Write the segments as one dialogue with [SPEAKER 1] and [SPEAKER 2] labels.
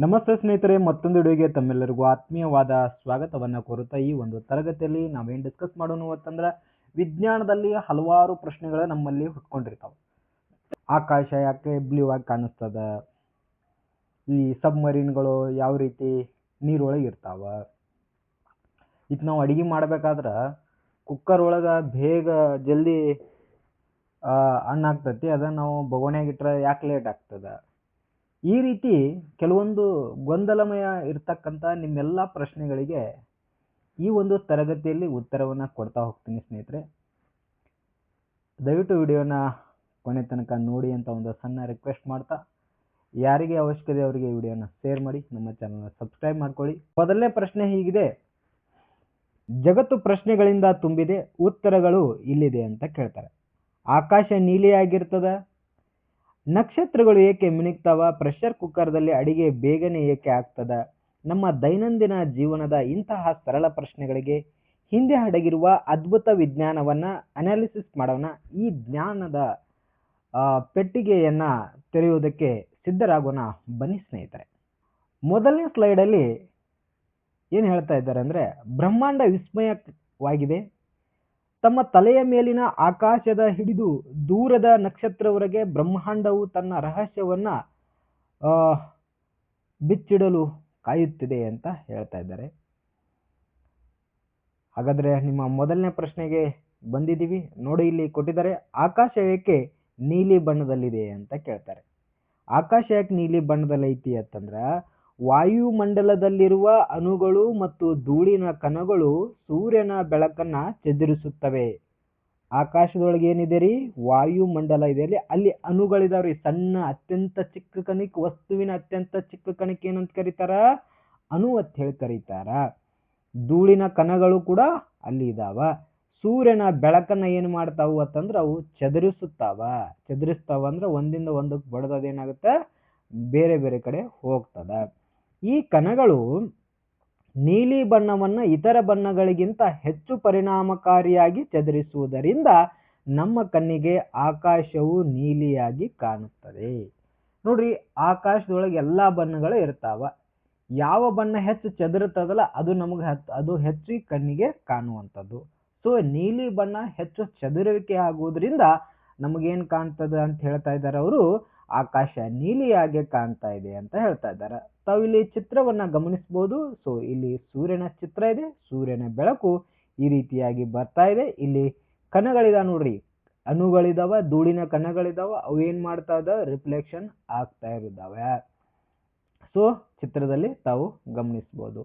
[SPEAKER 1] ನಮಸ್ತೆ ಸ್ನೇಹಿತರೆ, ಮತ್ತೊಂದು ವಿಡಿಯೋಗೆ ತಮ್ಮೆಲ್ಲರಿಗೂ ಆತ್ಮೀಯವಾದ ಸ್ವಾಗತವನ್ನು ಕೋರುತ್ತಾ ಈ ಒಂದು ತರಗತಿಯಲ್ಲಿ ನಾವೇನು ಡಿಸ್ಕಸ್ ಮಾಡೋಣ ಅಂತಂದ್ರೆ ವಿಜ್ಞಾನದಲ್ಲಿ ಹಲವಾರು ಪ್ರಶ್ನೆಗಳು ನಮ್ಮಲ್ಲಿ ಹುಟ್ಕೊಂಡಿರ್ತಾವೆ. ಆಕಾಶ ಯಾಕೆ ಬ್ಲೂ ಆಗಿ ಕಾಣಿಸ್ತದ, ಈ ಸಬ್ಮರೀನ್ಗಳು ಯಾವ ರೀತಿ ನೀರೊಳಗೆ ಇರ್ತಾವ, ಇದು ನಾವು ಅಡಿಗೆ ಮಾಡಬೇಕಾದ್ರೆ ಕುಕ್ಕರ್ ಒಳಗೆ ಬೇಗ ಜಲ್ದಿ ಅನ್ನ ಆಗ್ತೈತಿ, ಅದನ್ನು ನಾವು ಬೊಗಣೆಯಾಗ ಇಟ್ಟರೆ ಯಾಕೆ ಲೇಟ್ ಆಗ್ತದ. ಈ ರೀತಿ ಕೆಲವೊಂದು ಗೊಂದಲಮಯ ಇರ್ತಕ್ಕಂಥ ನಿಮ್ಮೆಲ್ಲ ಪ್ರಶ್ನೆಗಳಿಗೆ ಈ ಒಂದು ತರಗತಿಯಲ್ಲಿ ಉತ್ತರವನ್ನು ಕೊಡ್ತಾ ಹೋಗ್ತೀನಿ ಸ್ನೇಹಿತರೆ. ದಯವಿಟ್ಟು ವಿಡಿಯೋನ ಕೊನೆ ತನಕ ನೋಡಿ ಅಂತ ಒಂದು ಸಣ್ಣ ರಿಕ್ವೆಸ್ಟ್ ಮಾಡ್ತಾ, ಯಾರಿಗೆ ಅವಶ್ಯಕತೆ ಅವರಿಗೆ ವಿಡಿಯೋನ ಶೇರ್ ಮಾಡಿ, ನಮ್ಮ ಚಾನಲ್ನ ಸಬ್ಸ್ಕ್ರೈಬ್ ಮಾಡ್ಕೊಳ್ಳಿ. ಮೊದಲನೇ ಪ್ರಶ್ನೆ ಹೀಗಿದೆ: ಜಗತ್ತು ಪ್ರಶ್ನೆಗಳಿಂದ ತುಂಬಿದೆ, ಉತ್ತರಗಳು ಇಲ್ಲಿದೆ ಅಂತ ಕೇಳ್ತಾರೆ. ಆಕಾಶ ನೀಲಿಯಾಗಿರ್ತದ, ನಕ್ಷತ್ರಗಳು ಏಕೆ ಮಿನುಗ್ತಾವ, ಪ್ರೆಷರ್ ಕುಕ್ಕರ್ದಲ್ಲಿ ಅಡಿಗೆ ಬೇಗನೆ ಏಕೆ ಆಗ್ತದ, ನಮ್ಮ ದೈನಂದಿನ ಜೀವನದ ಇಂತಹ ಸರಳ ಪ್ರಶ್ನೆಗಳಿಗೆ ಹಿಂದೆ ಅಡಗಿರುವ ಅದ್ಭುತ ವಿಜ್ಞಾನವನ್ನು ಅನಾಲಿಸಿಸ್ ಮಾಡೋಣ. ಈ ಜ್ಞಾನದ ಪೆಟ್ಟಿಗೆಯನ್ನ ತೆರೆಯುವುದಕ್ಕೆ ಸಿದ್ಧರಾಗೋಣ, ಬನ್ನಿ ಸ್ನೇಹಿತರೆ. ಮೊದಲನೇ ಸ್ಲೈಡಲ್ಲಿ ಏನು ಹೇಳ್ತಾ ಇದ್ದಾರೆ ಅಂದರೆ, ಬ್ರಹ್ಮಾಂಡ ವಿಸ್ಮಯವಾಗಿದೆ. ತಮ್ಮ ತಲೆಯ ಮೇಲಿನ ಆಕಾಶದ ಹಿಡಿದು ದೂರದ ನಕ್ಷತ್ರವರೆಗೆ ಬ್ರಹ್ಮಾಂಡವು ತನ್ನ ರಹಸ್ಯವನ್ನ ಬಿಚ್ಚಿಡಲು ಕಾಯುತ್ತಿದೆ ಅಂತ ಹೇಳ್ತಾ ಇದ್ದಾರೆ. ಹಾಗಾದ್ರೆ ನಿಮ್ಮ ಮೊದಲನೇ ಪ್ರಶ್ನೆಗೆ ಬಂದಿದ್ದೀವಿ ನೋಡಿ. ಇಲ್ಲಿ ಕೊಟ್ಟಿದ್ದಾರೆ, ಆಕಾಶ ಏಕೆ ನೀಲಿ ಬಣ್ಣದಲ್ಲಿದೆ ಅಂತ ಕೇಳ್ತಾರೆ. ಆಕಾಶ ಯಾಕೆ ನೀಲಿ ಬಣ್ಣದಲ್ಲಿ ಐತಿ ಅಂತಂದ್ರೆ, ವಾಯುಮಂಡಲದಲ್ಲಿರುವ ಅಣುಗಳು ಮತ್ತು ಧೂಳಿನ ಕಣಗಳು ಸೂರ್ಯನ ಬೆಳಕನ್ನ ಚದುರಿಸುತ್ತವೆ. ಆಕಾಶದೊಳಗೆ ಏನಿದೆ ರೀ, ವಾಯುಮಂಡಲ ಇದೆ, ಅಲ್ಲಿ ಅಣುಗಳಿದಾವ್ರಿ. ಸಣ್ಣ ಅತ್ಯಂತ ಚಿಕ್ಕ ಕಣಿಕ ವಸ್ತುವಿನ ಅತ್ಯಂತ ಚಿಕ್ಕ ಕಣಿಕೆ ಏನಂತ ಕರೀತಾರ, ಅಣು ಅಂತ ಹೇಳಿ ಕರೀತಾರ. ಧೂಳಿನ ಕಣಗಳು ಕೂಡ ಅಲ್ಲಿ ಇದಾವ. ಸೂರ್ಯನ ಬೆಳಕನ್ನ ಏನು ಮಾಡ್ತಾವು ಅಂತಂದ್ರೆ ಅವು ಚದುರಿಸ್ತಾವ ಅಂದ್ರೆ ಒಂದಿಂದ ಒಂದಕ್ಕೆ ಬಡದದೇನಾಗುತ್ತೆ, ಬೇರೆ ಬೇರೆ ಕಡೆ ಹೋಗ್ತದ. ಈ ಕಣಗಳು ನೀಲಿ ಬಣ್ಣವನ್ನ ಇತರ ಬಣ್ಣಗಳಿಗಿಂತ ಹೆಚ್ಚು ಪರಿಣಾಮಕಾರಿಯಾಗಿ ಚದುರಿಸುವುದರಿಂದ ನಮ್ಮ ಕಣ್ಣಿಗೆ ಆಕಾಶವು ನೀಲಿಯಾಗಿ ಕಾಣುತ್ತದೆ. ನೋಡ್ರಿ, ಆಕಾಶದೊಳಗೆ ಎಲ್ಲಾ ಬಣ್ಣಗಳು ಇರ್ತಾವ. ಯಾವ ಬಣ್ಣ ಹೆಚ್ಚು ಚದುರುತ್ತದಲ್ಲ ಅದು ಹೆಚ್ಚು ಕಣ್ಣಿಗೆ ಕಾಣುವಂಥದ್ದು. ಸೊ ನೀಲಿ ಬಣ್ಣ ಹೆಚ್ಚು ಚದುರುವಿಕೆ ಆಗುವುದರಿಂದ ನಮಗೇನ್ ಕಾಣ್ತದ ಅಂತ ಹೇಳ್ತಾ ಇದ್ದಾರೆ ಅವರು, ಆಕಾಶ ನೀಲಿಯಾಗಿ ಕಾಣ್ತಾ ಇದೆ ಅಂತ ಹೇಳ್ತಾ ಇದ್ದಾರೆ. ತಾವಿಲ್ಲಿ ಚಿತ್ರವನ್ನ ಗಮನಿಸಬಹುದು. ಸೊ ಇಲ್ಲಿ ಸೂರ್ಯನ ಚಿತ್ರ ಇದೆ, ಸೂರ್ಯನ ಬೆಳಕು ಈ ರೀತಿಯಾಗಿ ಬರ್ತಾ ಇದೆ. ಇಲ್ಲಿ ಕಣಗಳಿದಾವ ನೋಡ್ರಿ, ಅಣುಗಳಿದಾವ, ಧೂಳಿನ ಕಣಗಳಿದಾವ, ಅವು ಏನ್ ಮಾಡ್ತಾ ಇದಾವೆ, ರಿಫ್ಲೆಕ್ಷನ್ ಆಗ್ತಾ ಇದ್ದಾವೆ. ಸೊ ಚಿತ್ರದಲ್ಲಿ ತಾವು ಗಮನಿಸಬಹುದು.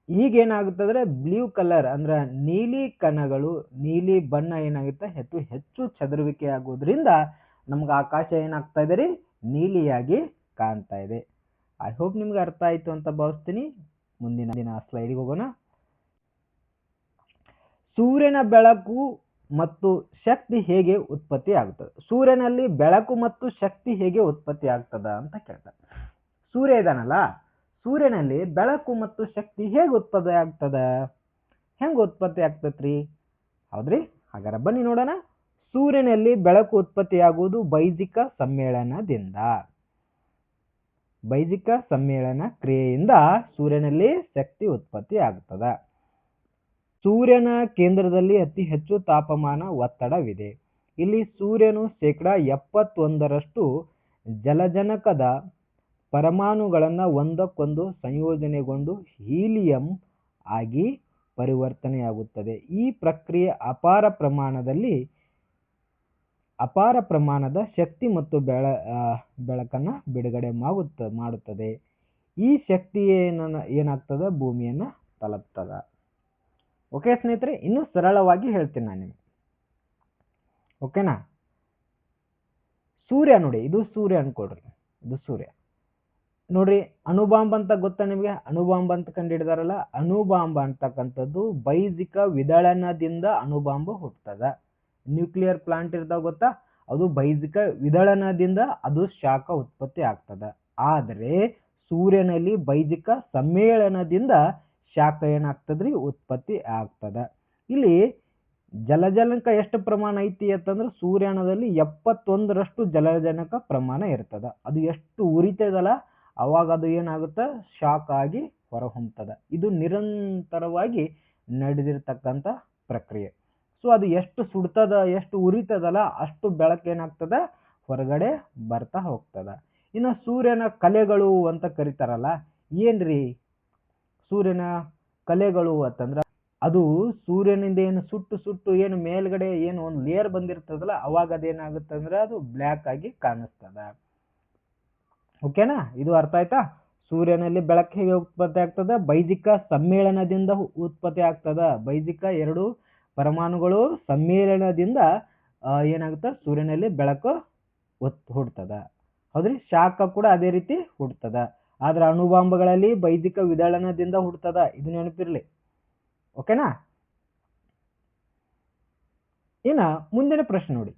[SPEAKER 1] ಈಗೇನಾಗುತ್ತಂದ್ರೆ ಬ್ಲೂ ಕಲರ್ ಅಂದ್ರೆ ನೀಲಿ ಕಣಗಳು, ನೀಲಿ ಬಣ್ಣ ಏನಾಗುತ್ತೆ, ಹೆಚ್ಚು ಚದುರುವಿಕೆ ಆಗೋದ್ರಿಂದ ನಮ್ಗೆ ಆಕಾಶ ಏನಾಗ್ತಾ ಇದೆ ರೀ, ನೀಲಿಯಾಗಿ ಕಾಣ್ತಾ ಇದೆ. ಐ ಹೋಪ್ ನಿಮ್ಗೆ ಅರ್ಥ ಆಯ್ತು ಅಂತ ಭಾವಿಸ್ತೀನಿ. ಮುಂದಿನ ಸ್ಲೈಡ್ಗೆ ಹೋಗೋಣ. ಸೂರ್ಯನ ಬೆಳಕು ಮತ್ತು ಶಕ್ತಿ ಹೇಗೆ ಉತ್ಪತ್ತಿ ಆಗುತ್ತದೆ? ಸೂರ್ಯನಲ್ಲಿ ಬೆಳಕು ಮತ್ತು ಶಕ್ತಿ ಹೇಗೆ ಉತ್ಪತ್ತಿ ಆಗ್ತದ ಅಂತ ಕೇಳ್ತಾರೆ. ಸೂರ್ಯ ಇದಾನಲ್ಲ, ಸೂರ್ಯನಲ್ಲಿ ಬೆಳಕು ಮತ್ತು ಶಕ್ತಿ ಹೇಗೆ ಉತ್ಪತ್ತಿ ಆಗ್ತದ, ಹೆಂಗ ಉತ್ಪತ್ತಿ ಆಗ್ತತ್ರಿ? ಹೌದ್ರಿ, ಹಾಗಾದ್ರೆ ಬನ್ನಿ ನೋಡೋಣ. ಸೂರ್ಯನಲ್ಲಿ ಬೆಳಕು ಉತ್ಪತ್ತಿಯಾಗುವುದು ಬೈಜಿಕ ಸಮ್ಮೇಳನದಿಂದ. ಬೈಜಿಕ ಸಮ್ಮೇಳನ ಕ್ರಿಯೆಯಿಂದ ಸೂರ್ಯನಲ್ಲಿ ಶಕ್ತಿ ಉತ್ಪತ್ತಿ ಆಗ್ತದ. ಸೂರ್ಯನ ಕೇಂದ್ರದಲ್ಲಿ ಅತಿ ಹೆಚ್ಚು ತಾಪಮಾನ ಒತ್ತಡವಿದೆ. ಇಲ್ಲಿ ಸೂರ್ಯನು 71% ಜಲಜನಕದ ಪರಮಾಣುಗಳನ್ನ ಒಂದಕ್ಕೊಂದು ಸಂಯೋಜನೆಗೊಂಡು ಹೀಲಿಯಂ ಆಗಿ ಪರಿವರ್ತನೆಯಾಗುತ್ತದೆ. ಈ ಪ್ರಕ್ರಿಯೆ ಅಪಾರ ಪ್ರಮಾಣದ ಶಕ್ತಿ ಮತ್ತು ಬೆಳಕನ್ನ ಬಿಡುಗಡೆ ಮಾಡುತ್ತದೆ. ಈ ಶಕ್ತಿ ಏನಾಗ್ತದ, ಭೂಮಿಯನ್ನ ತಲುಪ್ತದ. ಓಕೆ ಸ್ನೇಹಿತರೆ, ಇನ್ನು ಸರಳವಾಗಿ ಹೇಳ್ತೀನಿ ನಾನು ನಿಮಗೆ. ಓಕೆನಾ? ಸೂರ್ಯ ನೋಡಿ, ಇದು ಸೂರ್ಯ ಅನ್ಕೊಡ್ರಿ, ಇದು ಸೂರ್ಯ ನೋಡ್ರಿ. ಅಣುಬಾಂಬ್ ಅಂತ ಗೊತ್ತಾ ನಿಮಗೆ? ಅಣುಬಾಂಬ್ ಅಂತ ಕಂಡುಹಿಡಿದಾರಲ್ಲ, ಅಣುಬಾಂಬ್ ಅಂತಕ್ಕಂಥದ್ದು ಬೈಜಿಕ ವಿದಳನದಿಂದ ಅಣುಬಾಂಬ್ ಹುಟ್ಟುತ್ತದ. ನ್ಯೂಕ್ಲಿಯರ್ ಪ್ಲಾಂಟ್ ಇರ್ತಾವ ಗೊತ್ತಾ, ಅದು ಬೈಜಿಕ ವಿದಳನದಿಂದ ಅದು ಶಾಖ ಉತ್ಪತ್ತಿ ಆಗ್ತದ. ಆದರೆ ಸೂರ್ಯನಲ್ಲಿ ಬೈಜಿಕ ಸಮ್ಮೇಳನದಿಂದ ಶಾಖ ಏನಾಗ್ತದ್ರಿ, ಉತ್ಪತ್ತಿ ಆಗ್ತದ. ಇಲ್ಲಿ ಜಲಜನಕ ಎಷ್ಟು ಪ್ರಮಾಣ ಐತಿ ಅಂತಂದ್ರೆ ಸೂರ್ಯನದಲ್ಲಿ 71% ಜಲಜನಕ ಪ್ರಮಾಣ ಇರ್ತದ. ಅದು ಎಷ್ಟು ಉರಿತದಲ್ಲ ಅವಾಗ ಅದು ಏನಾಗುತ್ತೆ, ಶಾಕ್ ಆಗಿ ಹೊರಹೊಮ್ಮುತ್ತದೆ. ಇದು ನಿರಂತರವಾಗಿ ನಡೆದಿರ್ತಕ್ಕಂಥ ಪ್ರಕ್ರಿಯೆ. ಸೊ ಅದು ಎಷ್ಟು ಸುಡ್ತದ, ಎಷ್ಟು ಉರಿತದಲ್ಲ ಅಷ್ಟು ಬೆಳಕು ಏನಾಗ್ತದ, ಹೊರಗಡೆ ಬರ್ತಾ ಹೋಗ್ತದ. ಇನ್ನು ಸೂರ್ಯನ ಕಲೆಗಳು ಅಂತ ಕರೀತಾರಲ್ಲ, ಏನ್ರಿ ಸೂರ್ಯನ ಕಲೆಗಳು ಅಂತಂದ್ರ ಅದು ಸೂರ್ಯನಿಂದ ಏನು ಸುಟ್ಟು ಏನು ಮೇಲ್ಗಡೆ ಏನು ಒಂದು ಲೇಯರ್ ಬಂದಿರ್ತದಲ್ಲ ಅವಾಗ ಅದೇನಾಗುತ್ತೆ ಅಂದ್ರೆ ಅದು ಬ್ಲ್ಯಾಕ್ ಆಗಿ ಕಾಣಿಸ್ತದ. ಓಕೆನಾ, ಇದು ಅರ್ಥ ಆಯ್ತಾ? ಸೂರ್ಯನಲ್ಲಿ ಬೆಳಕು ಹೇಗೆ ಉತ್ಪತ್ತಿ ಆಗ್ತದ, ಬೈಜಿಕ ಸಮ್ಮೇಳನದಿಂದ ಉತ್ಪತ್ತಿ ಆಗ್ತದ. ಬೈಜಿಕ 2 ಪರಮಾಣುಗಳು ಸಮ್ಮೇಳನದಿಂದ ಏನಾಗುತ್ತೆ, ಸೂರ್ಯನಲ್ಲಿ ಬೆಳಕು ಹುಡ್ತದ. ಹೌದ್ರಿ, ಶಾಖ ಕೂಡ ಅದೇ ರೀತಿ ಹುಡ್ತದ. ಆದ್ರೆ ಅಣುಬಾಂಬಗಳಲ್ಲಿ ಬೈಜಿಕ ವಿದಳನದಿಂದ ಹುಡ್ತದ, ಇದು ನೆನಪಿರ್ಲಿ. ಓಕೆನಾ. ಇನ್ನ ಮುಂದಿನ ಪ್ರಶ್ನೆ ನೋಡಿ.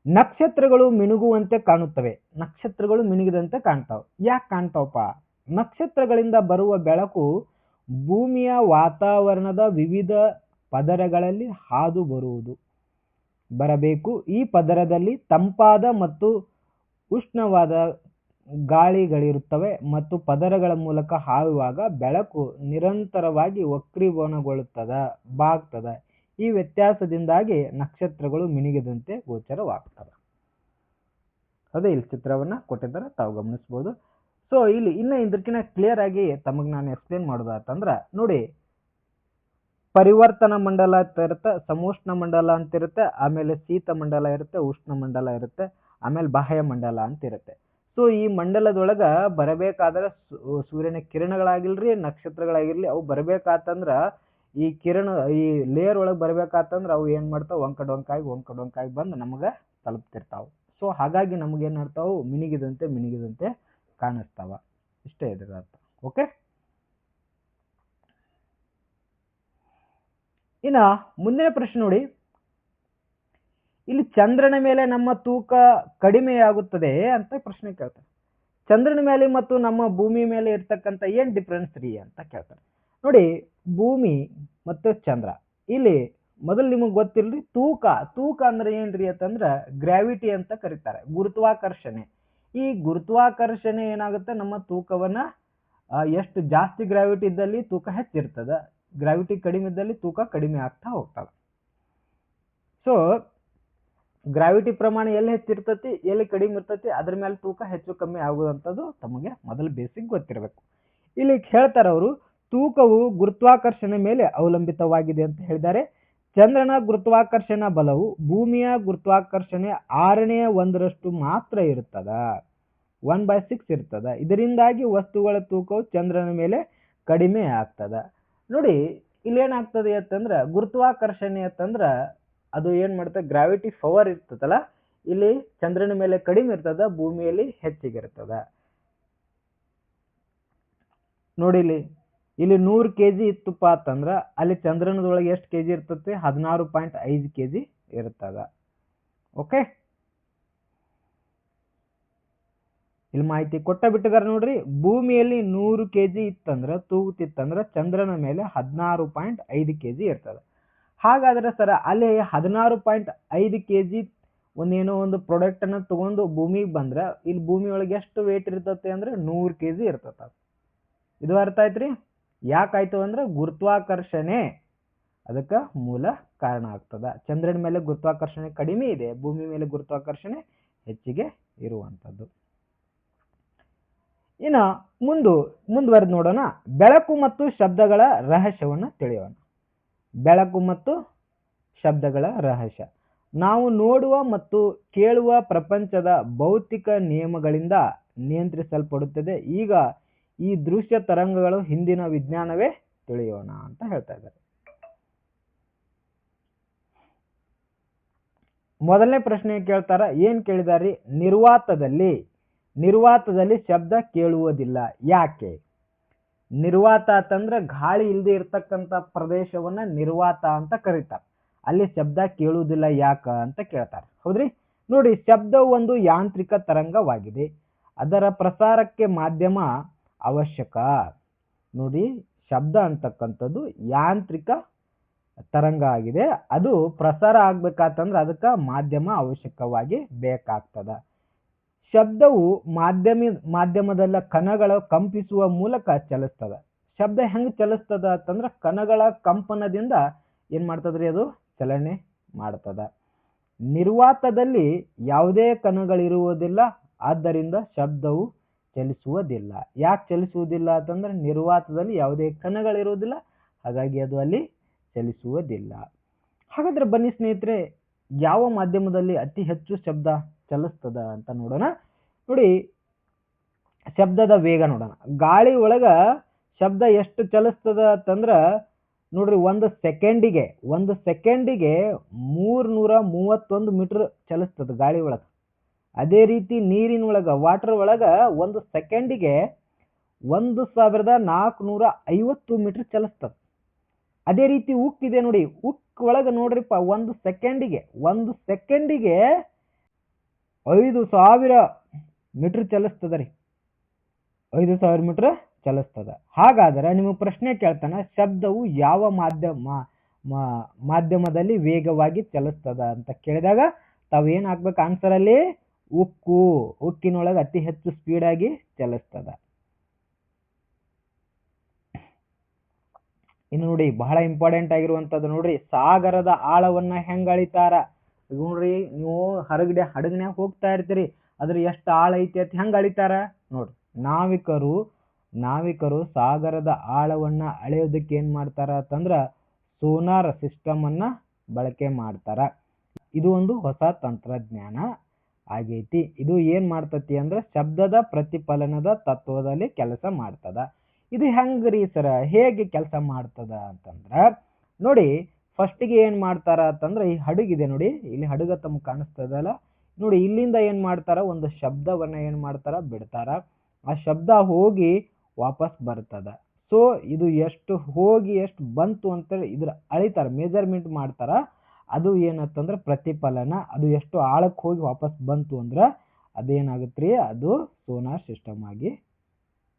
[SPEAKER 1] ನಕ್ಷತ್ರಗಳು ಮಿನುಗುವಂತೆ ಕಾಣುತ್ತವೆ. ನಕ್ಷತ್ರಗಳು ಮಿನುಗಿದಂತೆ ಕಾಣ್ತಾವ. ಯಾಕೆ ಕಾಣ್ತಾವಪ್ಪ? ನಕ್ಷತ್ರಗಳಿಂದ ಬರುವ ಬೆಳಕು ಭೂಮಿಯ ವಾತಾವರಣದ ವಿವಿಧ ಪದರಗಳಲ್ಲಿ ಹಾದು ಬರಬೇಕು. ಈ ಪದರದಲ್ಲಿ ತಂಪಾದ ಮತ್ತು ಉಷ್ಣವಾದ ಗಾಳಿಗಳಿರುತ್ತವೆ ಮತ್ತು ಪದರಗಳ ಮೂಲಕ ಹಾಯುವಾಗ ಬೆಳಕು ನಿರಂತರವಾಗಿ ಬಾಗ್ತದ. ಈ ವ್ಯತ್ಯಾಸದಿಂದಾಗಿ ನಕ್ಷತ್ರಗಳು ಮಿನುಗಿದಂತೆ ಗೋಚರವಾಗ್ತವೆ. ಅದೇ ಇಲ್ಲಿ ಚಿತ್ರವನ್ನ ಕೊಟ್ಟಿದ್ದಾರೆ, ತಾವು ಗಮನಿಸಬಹುದು. ಸೊ ಇಲ್ಲಿ ಇನ್ನ ಇದಕ್ಕಿಂತ ಕ್ಲಿಯರ್ ಆಗಿ ತಮಗೆ ನಾನು ಎಕ್ಸ್ಪ್ಲೇನ್ ಮಾಡೋದಾತಂದ್ರ ನೋಡಿ, ಪರಿವರ್ತನ ಮಂಡಲ ಅಂತ ಇರುತ್ತೆ, ಸಮೋಷ್ಣ ಮಂಡಲ ಅಂತ ಇರುತ್ತೆ, ಆಮೇಲೆ ಶೀತ ಮಂಡಲ ಇರುತ್ತೆ, ಉಷ್ಣ ಮಂಡಲ ಇರುತ್ತೆ, ಆಮೇಲೆ ಬಾಹ್ಯ ಮಂಡಲ ಅಂತ ಇರುತ್ತೆ. ಸೊ ಈ ಮಂಡಲದೊಳಗ ಬರಬೇಕಾದ್ರೆ ಸೂರ್ಯನ ಕಿರಣಗಳಾಗಿಲ್ರಿ, ನಕ್ಷತ್ರಗಳಾಗಿರ್ಲಿ, ಅವು ಬರಬೇಕಾತಂದ್ರ ಈ ಲೇಯರ್ ಒಳಗೆ ಬರಬೇಕಾತಂದ್ರ ಅವು ಏನ್ ಮಾಡ್ತಾವ, ಒಂಕಡೊಂಕಾಗಿ ಬಂದು ನಮಗ ತಲುಪ್ತಿರ್ತಾವ. ಸೊ ಹಾಗಾಗಿ ನಮಗೇನ್ ಮಾಡ್ತಾವ, ಮಿನಿಗಿದಂತೆ ಕಾಣಿಸ್ತಾವ. ಇಷ್ಟೇ ಇದರ ಅರ್ಥ. ಓಕೆ, ಇನ್ನ ಮುಂದಿನ ಪ್ರಶ್ನೆ ನೋಡಿ. ಇಲ್ಲಿ ಚಂದ್ರನ ಮೇಲೆ ನಮ್ಮ ತೂಕ ಕಡಿಮೆಯಾಗುತ್ತದೆ ಅಂತ ಪ್ರಶ್ನೆ ಕೇಳ್ತಾರೆ. ಚಂದ್ರನ ಮೇಲೆ ಮತ್ತು ನಮ್ಮ ಭೂಮಿ ಮೇಲೆ ಇರ್ತಕ್ಕಂಥ ಏನ್ ಡಿಫ್ರೆನ್ಸ್ ರೀ ಅಂತ ಕೇಳ್ತಾರೆ. ನೋಡಿ, ಭೂಮಿ ಮತ್ತು ಚಂದ್ರ, ಇಲ್ಲಿ ಮೊದಲು ನಿಮಗೆ ಗೊತ್ತಿಲ್ರಿ, ತೂಕ ಅಂದ್ರೆ ಏನ್ರಿ ಅಂತಂದ್ರ ಗ್ರಾವಿಟಿ ಅಂತ ಕರೀತಾರೆ, ಗುರುತ್ವಾಕರ್ಷಣೆ. ಈ ಗುರುತ್ವಾಕರ್ಷಣೆ ಏನಾಗುತ್ತೆ, ನಮ್ಮ ತೂಕವನ್ನ ಎಷ್ಟು ಜಾಸ್ತಿ ಗ್ರಾವಿಟಿ ಇದ್ದಲ್ಲಿ ತೂಕ ಹೆಚ್ಚಿರ್ತದ, ಗ್ರಾವಿಟಿ ಕಡಿಮೆ ಇದ್ದಲ್ಲಿ ತೂಕ ಕಡಿಮೆ ಆಗ್ತಾ ಹೋಗ್ತದ. ಸೊ ಗ್ರಾವಿಟಿ ಪ್ರಮಾಣ ಎಲ್ಲಿ ಹೆಚ್ಚಿರ್ತತಿ, ಎಲ್ಲಿ ಕಡಿಮೆ ಇರ್ತತಿ, ಅದ್ರ ಮೇಲೆ ತೂಕ ಹೆಚ್ಚು ಕಮ್ಮಿ ಆಗುವಂಥದ್ದು ತಮಗೆ ಮೊದಲು ಬೇಸಿಕ್ ಗೊತ್ತಿರಬೇಕು. ಇಲ್ಲಿ ಹೇಳ್ತಾರೆ ಅವರು, ತೂಕವು ಗುರುತ್ವಾಕರ್ಷಣೆ ಮೇಲೆ ಅವಲಂಬಿತವಾಗಿದೆ ಅಂತ ಹೇಳಿದ್ದಾರೆ. ಚಂದ್ರನ ಗುರುತ್ವಾಕರ್ಷಣಾ ಬಲವು ಭೂಮಿಯ ಗುರುತ್ವಾಕರ್ಷಣೆ 1/6 ಮಾತ್ರ ಇರುತ್ತದ, 1/6 ಇರ್ತದ. ಇದರಿಂದಾಗಿ ವಸ್ತುಗಳ ತೂಕವು ಚಂದ್ರನ ಮೇಲೆ ಕಡಿಮೆ ಆಗ್ತದ. ನೋಡಿ, ಇಲ್ಲಿ ಏನಾಗ್ತದೆ ಅಂತಂದ್ರ, ಗುರುತ್ವಾಕರ್ಷಣೆ ಅಂತಂದ್ರ ಅದು ಏನ್ ಮಾಡ್ತದೆ, ಗ್ರಾವಿಟಿ ಪವರ್ ಇರ್ತದಲ್ಲ, ಇಲ್ಲಿ ಚಂದ್ರನ ಮೇಲೆ ಕಡಿಮೆ ಇರ್ತದ, ಭೂಮಿಯಲ್ಲಿ ಹೆಚ್ಚಿಗಿರ್ತದ. ನೋಡಿ, ಇಲ್ಲಿ 100 kg ಇತ್ತಪ್ಪ ಅಂತಂದ್ರ ಅಲ್ಲಿ ಚಂದ್ರನದೊಳಗೆ ಎಷ್ಟು kg ಇರ್ತದೆ, 16.5 kg ಇರ್ತದ. ಓಕೆ, ಇಲ್ಲಿ ಮಾಹಿತಿ ಕೊಟ್ಟ ಬಿಟ್ಟಿದ್ದಾರೆ ನೋಡ್ರಿ. ಭೂಮಿಯಲ್ಲಿ 100 kg ತೂಗುತ್ತಿತ್ತಂದ್ರ ಚಂದ್ರನ ಮೇಲೆ 16.5 kg ಇರ್ತದ. ಹಾಗಾದ್ರೆ ಸರ್ ಅಲ್ಲಿ 16.5 kg ಒಂದೇನೋ ಒಂದು ಪ್ರಾಡಕ್ಟ್ ಅನ್ನ ತಗೊಂಡು ಭೂಮಿಗೆ ಬಂದ್ರ ಇಲ್ಲಿ ಭೂಮಿ ಒಳಗೆ ಎಷ್ಟು ವೇಟ್ ಇರ್ತತೆ ಅಂದ್ರೆ 100 kg ಇರ್ತದ. ಇದು ಅರ್ಥ ಆಯ್ತ್ರಿ? ಯಾಕಾಯ್ತು ಅಂದ್ರೆ ಗುರುತ್ವಾಕರ್ಷಣೆ ಅದಕ್ಕೆ ಮೂಲ ಕಾರಣ ಆಗ್ತದ. ಚಂದ್ರನ ಮೇಲೆ ಗುರುತ್ವಾಕರ್ಷಣೆ ಕಡಿಮೆ ಇದೆ, ಭೂಮಿ ಮೇಲೆ ಗುರುತ್ವಾಕರ್ಷಣೆ ಹೆಚ್ಚಿಗೆ ಇರುವಂತದ್ದು. ಇನ್ನ ಮುಂದುವರೆದು ನೋಡೋಣ. ಬೆಳಕು ಮತ್ತು ಶಬ್ದಗಳ ರಹಸ್ಯವನ್ನ ತಿಳಿಯೋಣ. ಬೆಳಕು ಮತ್ತು ಶಬ್ದಗಳ ರಹಸ್ಯ. ನಾವು ನೋಡುವ ಮತ್ತು ಕೇಳುವ ಪ್ರಪಂಚದ ಭೌತಿಕ ನಿಯಮಗಳಿಂದ ನಿಯಂತ್ರಿಸಲ್ಪಡುತ್ತದೆ. ಈಗ ಈ ದೃಶ್ಯ ತರಂಗಗಳು ಹಿಂದಿನ ವಿಜ್ಞಾನವೇ ತಿಳಿಯೋಣ ಅಂತ ಹೇಳ್ತಾ ಇದ್ದಾರೆ. ಮೊದಲನೇ ಪ್ರಶ್ನೆ ಕೇಳ್ತಾರ, ಏನ್ ಕೇಳಿದಾರಿ? ನಿರ್ವಾತದಲ್ಲಿ ಶಬ್ದ ಕೇಳುವುದಿಲ್ಲ, ಯಾಕೆ? ನಿರ್ವಾತ ಅಂತಂದ್ರೆ ಗಾಳಿ ಇಲ್ಲದೆ ಇರ್ತಕ್ಕಂಥ ಪ್ರದೇಶವನ್ನ ನಿರ್ವಾತ ಅಂತ ಕರೀತಾರೆ. ಅಲ್ಲಿ ಶಬ್ದ ಕೇಳುವುದಿಲ್ಲ ಯಾಕ ಅಂತ ಕೇಳ್ತಾರೆ. ಹೌದ್ರಿ? ನೋಡಿ, ಶಬ್ದ ಒಂದು ಯಾಂತ್ರಿಕ ತರಂಗವಾಗಿದೆ, ಅದರ ಪ್ರಸಾರಕ್ಕೆ ಮಾಧ್ಯಮ ಅವಶ್ಯಕ. ನೋಡಿ, ಶಬ್ದ ಅಂತಕ್ಕಂಥದ್ದು ಯಾಂತ್ರಿಕ ತರಂಗ ಆಗಿದೆ, ಅದು ಪ್ರಸಾರ ಆಗ್ಬೇಕಾತಂದ್ರೆ ಅದಕ್ಕೆ ಮಾಧ್ಯಮ ಅವಶ್ಯಕವಾಗಿ ಬೇಕಾಗ್ತದ. ಶಬ್ದವು ಮಾಧ್ಯಮದ ಕಣಗಳ ಕಂಪಿಸುವ ಮೂಲಕ ಚಲಿಸ್ತದ. ಶಬ್ದ ಹೆಂಗ್ ಚಲಿಸ್ತದ ಅಂತಂದ್ರ ಕಣಗಳ ಕಂಪನದಿಂದ ಏನ್ ಮಾಡ್ತದ್ರಿ ಅದು ಚಲನೆ ಮಾಡ್ತದ. ನಿರ್ವಾತದಲ್ಲಿ ಯಾವುದೇ ಕಣಗಳಿರುವುದಿಲ್ಲ, ಆದ್ದರಿಂದ ಶಬ್ದವು ಚಲಿಸುವುದಿಲ್ಲ. ಯಾಕೆ ಚಲಿಸುವುದಿಲ್ಲ ಅಂತಂದ್ರೆ ನಿರ್ವಾತದಲ್ಲಿ ಯಾವುದೇ ಕಣಗಳಿರುವುದಿಲ್ಲ, ಹಾಗಾಗಿ ಅದು ಅಲ್ಲಿ ಚಲಿಸುವುದಿಲ್ಲ. ಹಾಗಾದ್ರೆ ಬನ್ನಿ ಸ್ನೇಹಿತರೆ, ಯಾವ ಮಾಧ್ಯಮದಲ್ಲಿ ಅತಿ ಹೆಚ್ಚು ಶಬ್ದ ಚಲಿಸ್ತದ ಅಂತ ನೋಡೋಣ. ನೋಡಿ, ಶಬ್ದದ ವೇಗ ನೋಡೋಣ. ಗಾಳಿ ಒಳಗ ಶಬ್ದ ಎಷ್ಟು ಚಲಿಸ್ತದ ಅಂತಂದ್ರ ನೋಡ್ರಿ, ಒಂದು ಸೆಕೆಂಡಿಗೆ 331 ಮೀಟರ್ ಚಲಿಸ್ತದ ಗಾಳಿ ಒಳಗ. ಅದೇ ರೀತಿ ನೀರಿನ ಒಳಗ ವಾಟರ್ ಒಳಗ ಒಂದು ಸೆಕೆಂಡಿಗೆ 1450 ಮೀಟರ್ ಚಲಿಸ್ತದ. ಅದೇ ರೀತಿ ಉಕ್ಕಿದೆ ನೋಡಿ, ಉಕ್ ಒಳಗ ನೋಡ್ರಿಪ್ಪ ಒಂದು ಸೆಕೆಂಡಿಗೆ 5000 ಮೀಟರ್ ಚಲಿಸ್ತದ ರೀ. 5000 ಮೀಟರ್ ಚಲಿಸ್ತದ. ಹಾಗಾದ್ರೆ ನಿಮಗೆ ಪ್ರಶ್ನೆ ಕೇಳ್ತಾನ, ಶಬ್ದವು ಯಾವ ಮಾಧ್ಯಮದಲ್ಲಿ ವೇಗವಾಗಿ ಚಲಿಸ್ತದ ಅಂತ ಕೇಳಿದಾಗ ತಾವು ಏನ್ ಹಾಕ್ಬೇಕು ಆನ್ಸರ್ ಅಲ್ಲಿ? ಉಕ್ಕಿನೊಳಗೆ ಅತಿ ಹೆಚ್ಚು ಸ್ಪೀಡ್ ಆಗಿ ಚಲಿಸ್ತದ. ಇನ್ನು ನೋಡಿ, ಬಹಳ ಇಂಪಾರ್ಟೆಂಟ್ ಆಗಿರುವಂತದ್ದು ನೋಡ್ರಿ, ಸಾಗರದ ಆಳವನ್ನ ಹೆಂಗ್ ಅಳಿತಾರ. ನೋಡ್ರಿ, ನೀವು ಹಡಗನ್ಯಾಗ ಹೋಗ್ತಾ ಇರ್ತೀರಿ, ಅದ್ರ ಎಷ್ಟು ಆಳ ಐತಿ ಅಂತ ಹೆಂಗ್ ಅಳಿತಾರ ನೋಡ್ರಿ. ನಾವಿಕರು ಸಾಗರದ ಆಳವನ್ನ ಅಳೆಯೋದಕ್ಕೆ ಏನ್ ಮಾಡ್ತಾರ ಅಂತಂದ್ರ ಸೋನಾರ್ ಸಿಸ್ಟಮ್ ಅನ್ನ ಬಳಕೆ ಮಾಡ್ತಾರ. ಇದು ಒಂದು ಹೊಸ ತಂತ್ರಜ್ಞಾನ ಆಗೈತಿ. ಇದು ಏನ್ ಮಾಡ್ತತಿ ಅಂದ್ರೆ ಶಬ್ದದ ಪ್ರತಿಫಲನದ ತತ್ವದಲ್ಲಿ ಕೆಲಸ ಮಾಡ್ತದ. ಇದು ಹೆಂಗ್ರಿ ಸರ, ಹೇಗೆ ಕೆಲಸ ಮಾಡ್ತದ ಅಂತಂದ್ರ ನೋಡಿ, ಫಸ್ಟಿಗೆ ಏನ್ ಮಾಡ್ತಾರ ಅಂತಂದ್ರೆ ಈ ಹಡಗಿದೆ ನೋಡಿ, ಇಲ್ಲಿ ಹಡಗ ತಮ್ಗೆ ಕಾಣಿಸ್ತದಲ್ಲ ನೋಡಿ, ಇಲ್ಲಿಂದ ಏನ್ ಮಾಡ್ತಾರ, ಒಂದು ಶಬ್ದವನ್ನ ಏನ್ ಮಾಡ್ತಾರ, ಬಿಡ್ತಾರ. ಆ ಶಬ್ದ ಹೋಗಿ ವಾಪಸ್ ಬರ್ತದ. ಸೊ ಇದು ಎಷ್ಟು ಹೋಗಿ ಎಷ್ಟು ಬಂತು ಅಂತ ಇದ್ರ ಅಳಿತಾರ, ಮೆಜರ್ಮೆಂಟ್ ಮಾಡ್ತಾರ. ಅದು ಏನಂತಂದ್ರೆ ಪ್ರತಿಫಲನ. ಅದು ಎಷ್ಟು ಆಳಕ್ಕೆ ಹೋಗಿ ವಾಪಸ್ ಬಂತು ಅಂದ್ರ ಅದೇನಾಗತ್ರಿ, ಅದು ಸೋನಾರ್ ಸಿಸ್ಟಮ್ ಆಗಿ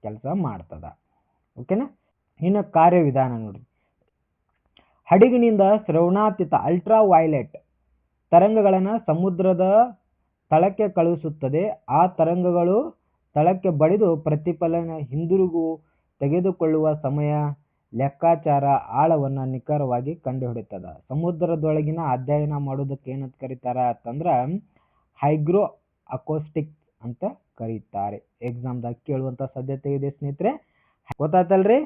[SPEAKER 1] ಕೆಲಸ ಮಾಡ್ತದ. ಓಕೆನಾ. ಇನ್ನು ಕಾರ್ಯವಿಧಾನ ನೋಡ್ರಿ, ಹಡಗಿನಿಂದ ಶ್ರವಣಾತೀತ ಅಲ್ಟ್ರಾ ವೈಲೆಟ್ ತರಂಗಗಳನ್ನ ಸಮುದ್ರದ ತಳಕ್ಕೆ ಕಳುಹಿಸುತ್ತದೆ. ಆ ತರಂಗಗಳು ತಳಕ್ಕೆ ಬಡಿದು ಪ್ರತಿಫಲನ ಹಿಂದಿರುಗು ತೆಗೆದುಕೊಳ್ಳುವ ಸಮಯ ಲೆಕ್ಕಾಚಾರ ಆಳವನ್ನ ನಿಖರವಾಗಿ ಕಂಡುಹಿಡಿತದ. ಸಮುದ್ರದೊಳಗಿನ ಅಧ್ಯಯನ ಮಾಡೋದಕ್ಕೆ ಏನಂತ ಕರೀತಾರ ಅಂತಂದ್ರ ಹೈಗ್ರೋ ಅಕೋಸ್ಟಿಕ್ಸ್ ಅಂತ ಕರೀತಾರೆ. ಎಕ್ಸಾಮ್ದಾಗ ಕೇಳುವಂತ ಸಾಧ್ಯತೆ ಇದೆ ಸ್ನೇಹಿತರೆ, ಗೊತ್ತಾಯ್ತಲ್ರಿ.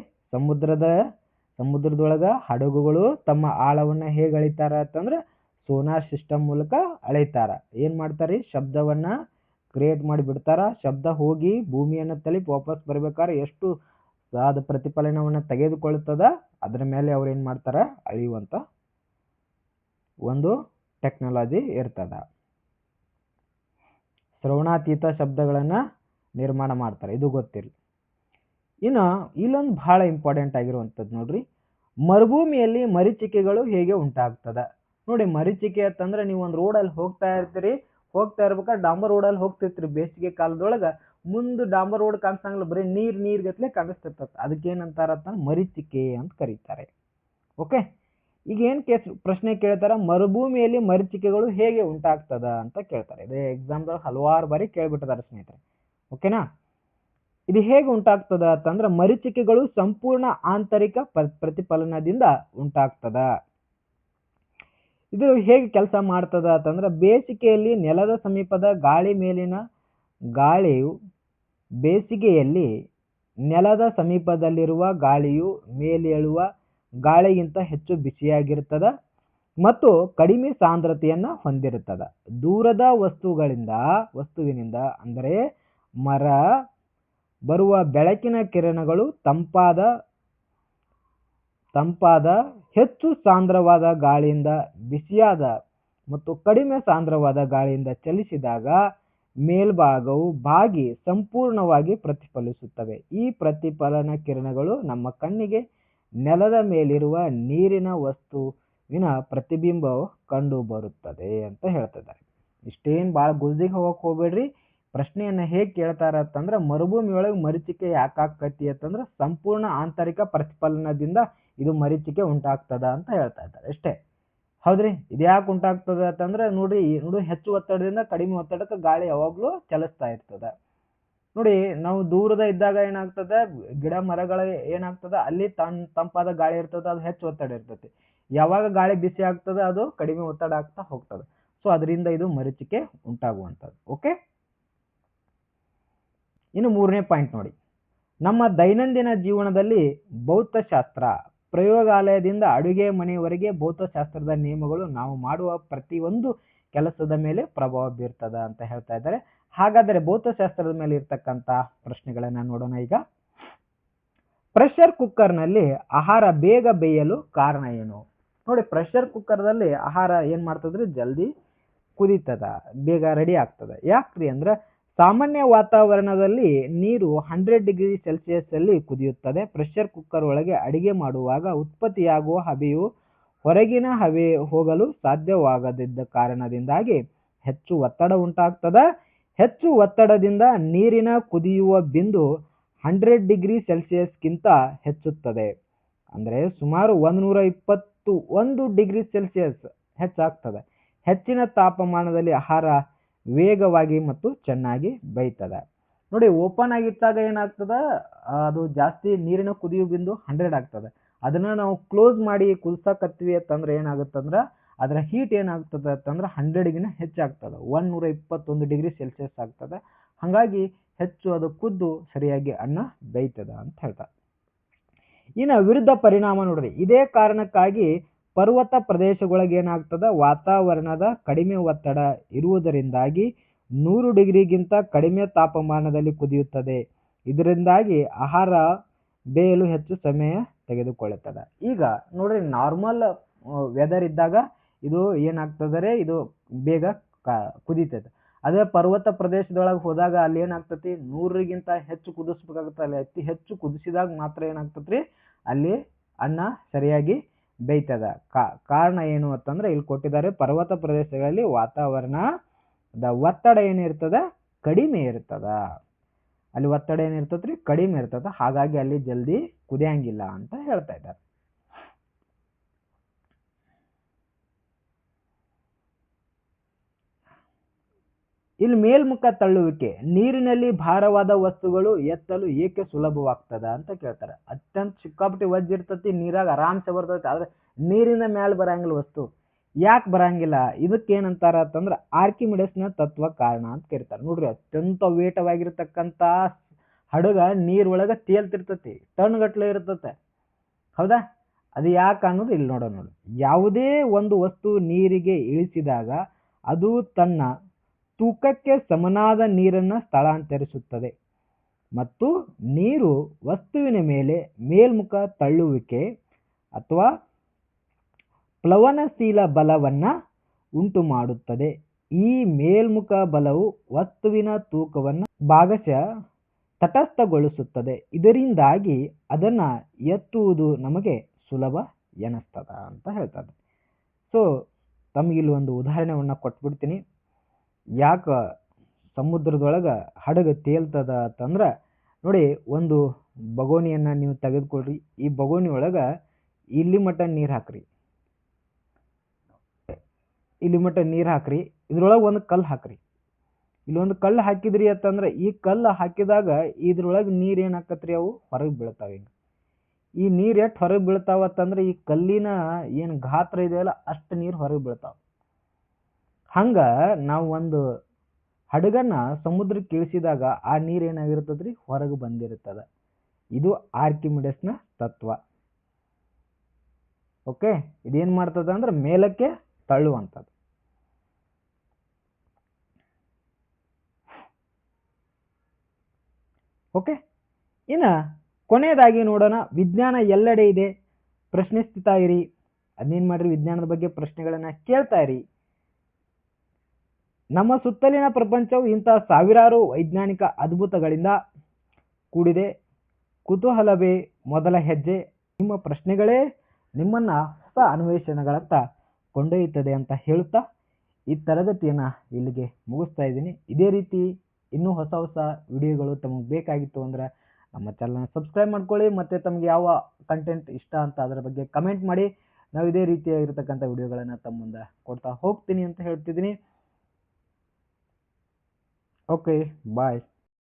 [SPEAKER 1] ಸಮುದ್ರದೊಳಗ ಹಡಗುಗಳು ತಮ್ಮ ಆಳವನ್ನ ಹೇಗೆ ಅಳಿತಾರ ಅಂತಂದ್ರ ಸೋನಾರ್ ಸಿಸ್ಟಮ್ ಮೂಲಕ ಅಳಿತಾರ. ಏನ್ ಮಾಡ್ತಾರಿ, ಶಬ್ದವನ್ನ ಕ್ರಿಯೇಟ್ ಮಾಡಿ ಬಿಡ್ತಾರ. ಶಬ್ದ ಹೋಗಿ ಭೂಮಿಯನ್ನ ತಲುಪಿ ವಾಪಸ್ ಬರ್ಬೇಕಾದ್ರೆ ಎಷ್ಟು ಅದ ಪ್ರತಿಫಲನವನ್ನ ತೆಗೆದುಕೊಳ್ಳುತ್ತದ, ಅದ್ರ ಮೇಲೆ ಅವ್ರು ಏನ್ ಮಾಡ್ತಾರ, ಅಳಿಯುವಂತ ಒಂದು ಟೆಕ್ನಾಲಜಿ ಇರ್ತದ. ಶ್ರವಣಾತೀತ ಶಬ್ದಗಳನ್ನ ನಿರ್ಮಾಣ ಮಾಡ್ತಾರೆ, ಇದು ಗೊತ್ತಿರಲಿ. ಇನ್ನು ಇಲ್ಲೊಂದು ಬಹಳ ಇಂಪಾರ್ಟೆಂಟ್ ಆಗಿರುವಂತದ್ದು ನೋಡ್ರಿ, ಮರುಭೂಮಿಯಲ್ಲಿ ಮರೀಚಿಕೆಗಳು ಹೇಗೆ ಉಂಟಾಗ್ತದ. ನೋಡಿ, ಮರೀಚಿಕೆ ಅಂತಂದ್ರೆ ನೀವು ಒಂದು ರೋಡಲ್ಲಿ ಹೋಗ್ತಾ ಇರ್ಬೇಕಾದ್ರೆ ಡಾಂಬರ್ ರೋಡಲ್ಲಿ ಹೋಗ್ತಿರ್ತೀರಿ, ಬೇಸಿಗೆ ಕಾಲದೊಳಗ ಮುಂದೆ ಡಾಂಬರ್ ರೋಡ್ ಕಾಣಿಸಂಗಿಲ್ಲ, ಬರೀ ನೀರ್ ಗತ್ಲೆ ಕಾಣಿಸ್ತಿರ್ತದೆ. ಅದಕ್ಕೇನಂತಾರ ಮರೀಚಿಕೆ ಅಂತ ಕರೀತಾರೆ. ಓಕೆ, ಈಗ ಏನ್ ಪ್ರಶ್ನೆ ಕೇಳ್ತಾರ, ಮರುಭೂಮಿಯಲ್ಲಿ ಮರೀಚಿಕೆಗಳು ಹೇಗೆ ಉಂಟಾಗ್ತದ ಅಂತ ಕೇಳ್ತಾರೆ. ಇದೇ ಎಕ್ಸಾಮ್ದಾಗ ಹಲವಾರು ಬಾರಿ ಕೇಳ್ಬಿಟ್ಟಿದ್ದಾರೆ ಸ್ನೇಹಿತರೆ. ಓಕೆನಾ. ಇದು ಹೇಗೆ ಉಂಟಾಗ್ತದ ಅಂತಂದ್ರೆ ಮರೀಚಿಕೆಗಳು ಸಂಪೂರ್ಣ ಆಂತರಿಕ ಪ್ರತಿಫಲನದಿಂದ ಉಂಟಾಗ್ತದ. ಇದು ಹೇಗೆ ಕೆಲಸ ಮಾಡ್ತದ ಅಂತಂದ್ರೆ ಬೇಸಿಗೆಯಲ್ಲಿ ನೆಲದ ಸಮೀಪದ ಬೇಸಿಗೆಯಲ್ಲಿ ನೆಲದ ಸಮೀಪದಲ್ಲಿರುವ ಗಾಳಿಯು ಮೇಲೇಳುವ ಗಾಳಿಗಿಂತ ಹೆಚ್ಚು ಬಿಸಿಯಾಗಿರ್ತದ ಮತ್ತು ಕಡಿಮೆ ಸಾಂದ್ರತೆಯನ್ನ ಹೊಂದಿರುತ್ತದ. ದೂರದ ವಸ್ತುವಿನಿಂದ ಅಂದರೆ ಮರ ಬರುವ ಬೆಳಕಿನ ಕಿರಣಗಳು ತಂಪಾದ ಹೆಚ್ಚು ಸಾಂದ್ರವಾದ ಗಾಳಿಯಿಂದ ಬಿಸಿಯಾದ ಮತ್ತು ಕಡಿಮೆ ಸಾಂದ್ರವಾದ ಗಾಳಿಯಿಂದ ಚಲಿಸಿದಾಗ ಮೇಲ್ಭಾಗವು ಬಾಗಿ ಸಂಪೂರ್ಣವಾಗಿ ಪ್ರತಿಫಲಿಸುತ್ತವೆ. ಈ ಪ್ರತಿಫಲನ ಕಿರಣಗಳು ನಮ್ಮ ಕಣ್ಣಿಗೆ ನೆಲದ ಮೇಲಿರುವ ನೀರಿನ ವಸ್ತುವಿನ ಪ್ರತಿಬಿಂಬವು ಕಂಡು ಬರುತ್ತದೆ ಅಂತ ಹೇಳ್ತಿದ್ದಾರೆ. ಇಷ್ಟೇನ್ ಭಾಳ ಗುಲ್ಜಿಗೆ ಹೋಗಕ್ ಹೋಗ್ಬೇಡ್ರಿ. ಪ್ರಶ್ನೆಯನ್ನ ಹೇಗೆ ಕೇಳ್ತಾರ ಅಂತಂದ್ರೆ ಮರುಭೂಮಿ ಒಳಗೆ ಮರೀಚಿಕೆ ಯಾಕಾಕತಿ ಅಂತಂದ್ರೆ ಸಂಪೂರ್ಣ ಆಂತರಿಕ ಪ್ರತಿಫಲನದಿಂದ ಇದು ಮರೀಚಿಕೆ ಉಂಟಾಗ್ತದ ಅಂತ ಹೇಳ್ತಾ ಇದ್ದಾರೆ ಅಷ್ಟೇ. ಹೌದ್ರಿ. ಇದು ಯಾಕೆ ಉಂಟಾಗ್ತದೆ ಅಂತಂದ್ರೆ ನೋಡ್ರಿ ಹೆಚ್ಚು ಒತ್ತಡದಿಂದ ಕಡಿಮೆ ಒತ್ತಡಕ್ಕೆ ಗಾಳಿ ಯಾವಾಗ್ಲೂ ಚಲಿಸ್ತಾ ಇರ್ತದೆ. ನೋಡಿ ನಾವು ದೂರದ ಇದ್ದಾಗ ಏನಾಗ್ತದೆ, ಗಿಡ ಮರಗಳ ಏನಾಗ್ತದೆ ಅಲ್ಲಿ ತಂಪಾದ ಗಾಳಿ ಇರ್ತದೆ, ಅದು ಹೆಚ್ಚು ಒತ್ತಡ ಇರ್ತದೆ. ಯಾವಾಗ ಗಾಳಿ ಬಿಸಿ ಆಗ್ತದೆ ಅದು ಕಡಿಮೆ ಒತ್ತಡ ಆಗ್ತಾ ಹೋಗ್ತದೆ. ಸೊ ಅದರಿಂದ ಇದು ಮರೀಚಿಕೆ ಉಂಟಾಗುವಂಥದ್ದು. ಓಕೆ, ಇನ್ನು 3ನೇ ಪಾಯಿಂಟ್ ನೋಡಿ, ನಮ್ಮ ದೈನಂದಿನ ಜೀವನದಲ್ಲಿ ಭೌತಶಾಸ್ತ್ರ, ಪ್ರಯೋಗಾಲಯದಿಂದ ಅಡುಗೆ ಮನೆಯವರೆಗೆ ಭೌತಶಾಸ್ತ್ರದ ನಿಯಮಗಳು ನಾವು ಮಾಡುವ ಪ್ರತಿಯೊಂದು ಕೆಲಸದ ಮೇಲೆ ಪ್ರಭಾವ ಬೀರ್ತದ ಅಂತ ಹೇಳ್ತಾ ಇದ್ದಾರೆ. ಹಾಗಾದರೆ ಭೌತಶಾಸ್ತ್ರದ ಮೇಲೆ ಇರ್ತಕ್ಕಂಥ ಪ್ರಶ್ನೆಗಳನ್ನ ನೋಡೋಣ ಈಗ. ಪ್ರೆಷರ್ ಕುಕ್ಕರ್ನಲ್ಲಿ ಆಹಾರ ಬೇಗ ಬೇಯಲು ಕಾರಣ ಏನು? ನೋಡಿ, ಪ್ರೆಷರ್ ಕುಕ್ಕರ್ದಲ್ಲಿ ಆಹಾರ ಏನ್ ಮಾಡ್ತದ್ರಿ, ಜಲ್ದಿ ಕುದೀತದ, ಬೇಗ ರೆಡಿ ಆಗ್ತದೆ. ಯಾಕ್ರಿ ಅಂದ್ರೆ ಸಾಮಾನ್ಯ ವಾತಾವರಣದಲ್ಲಿ ನೀರು 100 ಡಿಗ್ರಿ ಸೆಲ್ಸಿಯಸ್ ಅಲ್ಲಿ ಕುದಿಯುತ್ತದೆ. ಪ್ರೆಷರ್ ಕುಕ್ಕರ್ ಒಳಗೆ ಅಡಿಗೆ ಮಾಡುವಾಗ ಉತ್ಪತ್ತಿಯಾಗುವ ಹಬೆಯು ಹೊರಗಿನ ಹಬೆ ಹೋಗಲು ಸಾಧ್ಯವಾಗದಿದ್ದ ಕಾರಣದಿಂದಾಗಿ ಹೆಚ್ಚು ಒತ್ತಡ ಉಂಟಾಗ್ತದೆ. ಹೆಚ್ಚು ಒತ್ತಡದಿಂದ ನೀರಿನ ಕುದಿಯುವ ಬಿಂದು 100 ಡಿಗ್ರಿ ಸೆಲ್ಸಿಯಸ್ಗಿಂತ ಹೆಚ್ಚುತ್ತದೆ. ಅಂದರೆ ಸುಮಾರು 121 ಡಿಗ್ರಿ ಸೆಲ್ಸಿಯಸ್ ಹೆಚ್ಚಾಗ್ತದೆ. ಹೆಚ್ಚಿನ ತಾಪಮಾನದಲ್ಲಿ ಆಹಾರ ವೇಗವಾಗಿ ಮತ್ತು ಚೆನ್ನಾಗಿ ಬೇಯ್ತದೆ. ನೋಡಿ, ಓಪನ್ ಆಗಿಟ್ಟಾಗ ಏನಾಗ್ತದ, ಅದು ಜಾಸ್ತಿ ನೀರಿನ ಕುದಿಯುವ ಬಿಂದು 100 ಆಗ್ತದೆ. ಅದನ್ನ ನಾವು ಕ್ಲೋಸ್ ಮಾಡಿ ಕುದಿಸಕತ್ತೀವಿ ಅಂತಂದ್ರೆ ಏನಾಗುತ್ತಂದ್ರೆ ಅದರ ಹೀಟ್ ಏನಾಗ್ತದೆ ಅಂತಂದ್ರೆ 100ಗಿನ ಹೆಚ್ಚಾಗ್ತದೆ, 121 ಡಿಗ್ರಿ ಸೆಲ್ಸಿಯಸ್ ಆಗ್ತದೆ. ಹಾಗಾಗಿ ಹೆಚ್ಚು ಅದು ಕುದ್ದು ಸರಿಯಾಗಿ ಅನ್ನ ಬೇಯ್ತದ ಅಂತ ಹೇಳ್ತಾರೆ. ಇನ್ನು ವಿರುದ್ಧ ಪರಿಣಾಮ ನೋಡ್ರಿ, ಇದೇ ಕಾರಣಕ್ಕಾಗಿ ಪರ್ವತ ಪ್ರದೇಶಗಳಿಗೆ ಏನಾಗ್ತದ, ವಾತಾವರಣದ ಕಡಿಮೆ ಒತ್ತಡ ಇರುವುದರಿಂದಾಗಿ 100 ಡಿಗ್ರಿಗಿಂತ ಕಡಿಮೆ ತಾಪಮಾನದಲ್ಲಿ ಕುದಿಯುತ್ತದೆ. ಇದರಿಂದಾಗಿ ಆಹಾರ ಬೇಯಲು ಹೆಚ್ಚು ಸಮಯ ತೆಗೆದುಕೊಳ್ಳುತ್ತದೆ. ಈಗ ನೋಡ್ರಿ, ನಾರ್ಮಲ್ ವೆದರ್ ಇದ್ದಾಗ ಇದು ಏನಾಗ್ತದರೆ, ಇದು ಬೇಗ ಕುದೀತದೆ. ಅದೇ ಪರ್ವತ ಪ್ರದೇಶದೊಳಗೆ ಹೋದಾಗ ಅಲ್ಲಿ ಏನಾಗ್ತತಿ, 100ಗಿಂತ ಹೆಚ್ಚು ಕುದಿಸ್ಬೇಕಾಗುತ್ತೆ. ಅಲ್ಲಿ ಅತಿ ಹೆಚ್ಚು ಕುದಿಸಿದಾಗ ಮಾತ್ರ ಏನಾಗ್ತತ್ರಿ, ಅಲ್ಲಿ ಅನ್ನ ಸರಿಯಾಗಿ ಬೇಯ್ತದ. ಕಾರಣ ಏನು ಅಂತಂದ್ರೆ ಇಲ್ಲಿ ಕೊಟ್ಟಿದ್ದಾರೆ, ಪರ್ವತ ಪ್ರದೇಶಗಳಲ್ಲಿ ವಾತಾವರಣದ ಒತ್ತಡ ಏನಿರ್ತದ, ಕಡಿಮೆ ಇರ್ತದ. ಅಲ್ಲಿ ಒತ್ತಡ ಏನಿರ್ತದ್ರಿ, ಕಡಿಮೆ ಇರ್ತದ. ಹಾಗಾಗಿ ಅಲ್ಲಿ ಜಲ್ದಿ ಕುದಿಯಂಗಿಲ್ಲ ಅಂತ ಹೇಳ್ತಾ ಇದ್ದಾರೆ. ಇಲ್ಲಿ ಮೇಲ್ಮುಖ ತಳ್ಳುವಿಕೆ, ನೀರಿನಲ್ಲಿ ಭಾರವಾದ ವಸ್ತುಗಳು ಎತ್ತಲು ಏಕೆ ಸುಲಭವಾಗ್ತದ ಅಂತ ಕೇಳ್ತಾರೆ. ಅತ್ಯಂತ ಸಿಕ್ಕಾಪಟ್ಟಿ ವಜ್ಜ ಇರ್ತತಿ, ನೀರಾಗ ಆರಾಮ್ಸೆ ಬರ್ತೈತಿ, ಆದ್ರೆ ನೀರಿನ ಮೇಲೆ ಬರಂಗಿಲ್ಲ ವಸ್ತು. ಯಾಕೆ ಬರಂಗಿಲ್ಲ? ಇದಕ್ಕೇನಂತಾರ ಅಂತಂದ್ರೆ ಆರ್ಕಿಮಿಡಸ್ನ ತತ್ವ ಕಾರಣ ಅಂತ ಕೇಳ್ತಾರೆ. ನೋಡ್ರಿ, ಅತ್ಯಂತ ವೇಟವಾಗಿರ್ತಕ್ಕಂಥ ಹಡಗ ನೀರೊಳಗ ತೇಲ್ತಿರ್ತತಿ, ಟನ್ ಗಟ್ಲೆ ಇರ್ತತೆ, ಹೌದಾ? ಅದು ಯಾಕೆ ಅನ್ನೋದು ಇಲ್ಲಿ ನೋಡೋಣ. ನೋಡಿ, ಯಾವುದೇ ಒಂದು ವಸ್ತು ನೀರಿಗೆ ಇಳಿಸಿದಾಗ ಅದು ತನ್ನ ತೂಕಕ್ಕೆ ಸಮನಾದ ನೀರನ್ನು ಸ್ಥಳಾಂತರಿಸುತ್ತದೆ ಮತ್ತು ನೀರು ವಸ್ತುವಿನ ಮೇಲೆ ಮೇಲ್ಮುಖ ತಳ್ಳುವಿಕೆ ಅಥವಾ ಪ್ಲವನಶೀಲ ಬಲವನ್ನ ಉಂಟು ಮಾಡುತ್ತದೆ. ಈ ಮೇಲ್ಮುಖ ಬಲವು ವಸ್ತುವಿನ ತೂಕವನ್ನು ಭಾಗಶಃ ತಟಸ್ಥಗೊಳಿಸುತ್ತದೆ. ಇದರಿಂದಾಗಿ ಅದನ್ನ ಎತ್ತುವುದು ನಮಗೆ ಸುಲಭ ಎನಿಸ್ತದ ಅಂತ ಹೇಳ್ತಾರೆ. ಸೊ ತಮಗಿಲ್ಲಿ ಒಂದು ಉದಾಹರಣೆಯನ್ನ ಕೊಟ್ಬಿಡ್ತೀನಿ. ಯಾಕೆ ಸಮುದ್ರದೊಳಗೆ ಹಡಗ ತೇಲ್ತದ ಅಂತಂದ್ರೆ, ನೋಡಿ, ಒಂದು ಬಗೋನಿಯನ್ನ ನೀವು ತೆಗೆದುಕೊಳ್ರಿ. ಈ ಬಗೋನಿ ಒಳಗೆ ಇಲ್ಲಿ ಮಟ್ಟ ನೀರು ಹಾಕ್ರಿ, ಇಲ್ಲಿ ಮಟ್ಟ ನೀರು ಹಾಕ್ರಿ, ಇದ್ರೊಳಗೆ ಒಂದು ಕಲ್ಲು ಹಾಕ್ರಿ. ಇಲ್ಲೊಂದು ಕಲ್ಲು ಹಾಕಿದ್ರಿ ಅಂತಂದ್ರೆ ಈ ಕಲ್ಲು ಹಾಕಿದಾಗ ಇದ್ರೊಳಗೆ ನೀರು ಏನಾಕತ್ರಿ, ಅವು ಹೊರಗೆ ಬೀಳ್ತಾವೆ. ಈ ನೀರು ಎಷ್ಟು ಹೊರಗೆ ಬೀಳ್ತಾವ ಅಂತಂದ್ರೆ ಈ ಕಲ್ಲಿನ ಏನು ಗಾತ್ರ ಇದೆಯಲ್ಲ ಅಷ್ಟು ನೀರು ಹೊರಗೆ ಬೀಳ್ತಾವ. ಹಂಗ ನಾವು ಒಂದು ಹಡಗನ್ನ ಸಮುದ್ರಕ್ಕೆ ಇಳಿಸಿದಾಗ ಆ ನೀರು ಏನಾಗಿರ್ತದ್ರಿ, ಹೊರಗೆ ಬಂದಿರ್ತದ. ಇದು ಆರ್ಕಿಮಿಡಸ್ನ ತತ್ವ. ಓಕೆ, ಇದೇನ್ ಮಾಡ್ತದ ಅಂದ್ರೆ ಮೇಲಕ್ಕೆ ತಳ್ಳುವಂಥದ್ದು. ಓಕೆ, ಇನ್ನ ಕೊನೆಯದಾಗಿ ನೋಡೋಣ, ವಿಜ್ಞಾನ ಎಲ್ಲೆಡೆ ಇದೆ, ಪ್ರಶ್ನಿಸ್ತಾ ಇರಿ. ಅದೇನ್ ಮಾಡ್ರಿ, ವಿಜ್ಞಾನದ ಬಗ್ಗೆ ಪ್ರಶ್ನೆಗಳನ್ನ ಕೇಳ್ತಾ ಇರಿ. ನಮ್ಮ ಸುತ್ತಲಿನ ಪ್ರಪಂಚವು ಇಂತಹ ಸಾವಿರಾರು ವೈಜ್ಞಾನಿಕ ಅದ್ಭುತಗಳಿಂದ ಕೂಡಿದೆ. ಕುತೂಹಲವೇ ಮೊದಲ ಹೆಜ್ಜೆ. ನಿಮ್ಮ ಪ್ರಶ್ನೆಗಳೇ ನಿಮ್ಮನ್ನ ಹೊಸ ಅನ್ವೇಷಣೆಗಳತ್ತ ಕೊಂಡೊಯ್ಯುತ್ತದೆ ಅಂತ ಹೇಳುತ್ತಾ ಈ ತರಗತಿಯನ್ನ ಇಲ್ಲಿಗೆ ಮುಗಿಸ್ತಾ ಇದ್ದೀನಿ. ಇದೇ ರೀತಿ ಇನ್ನೂ ಹೊಸ ಹೊಸ ವಿಡಿಯೋಗಳು ತಮಗೆ ಬೇಕಾಗಿತ್ತು ಅಂದ್ರೆ ನಮ್ಮ ಚಾನಲ್ನ ಸಬ್ಸ್ಕ್ರೈಬ್ ಮಾಡ್ಕೊಳ್ಳಿ. ಮತ್ತೆ ತಮಗೆ ಯಾವ ಕಂಟೆಂಟ್ ಇಷ್ಟ ಅಂತ ಅದರ ಬಗ್ಗೆ ಕಮೆಂಟ್ ಮಾಡಿ. ನಾವು ಇದೇ ರೀತಿಯಾಗಿರ್ತಕ್ಕಂಥ ವಿಡಿಯೋಗಳನ್ನು ತಮ್ಮ ಮುಂದೆ ಕೊಡ್ತಾ ಹೋಗ್ತೀನಿ ಅಂತ ಹೇಳ್ತಿದ್ದೀನಿ. ಓಕೆ, ಬಾಯ್.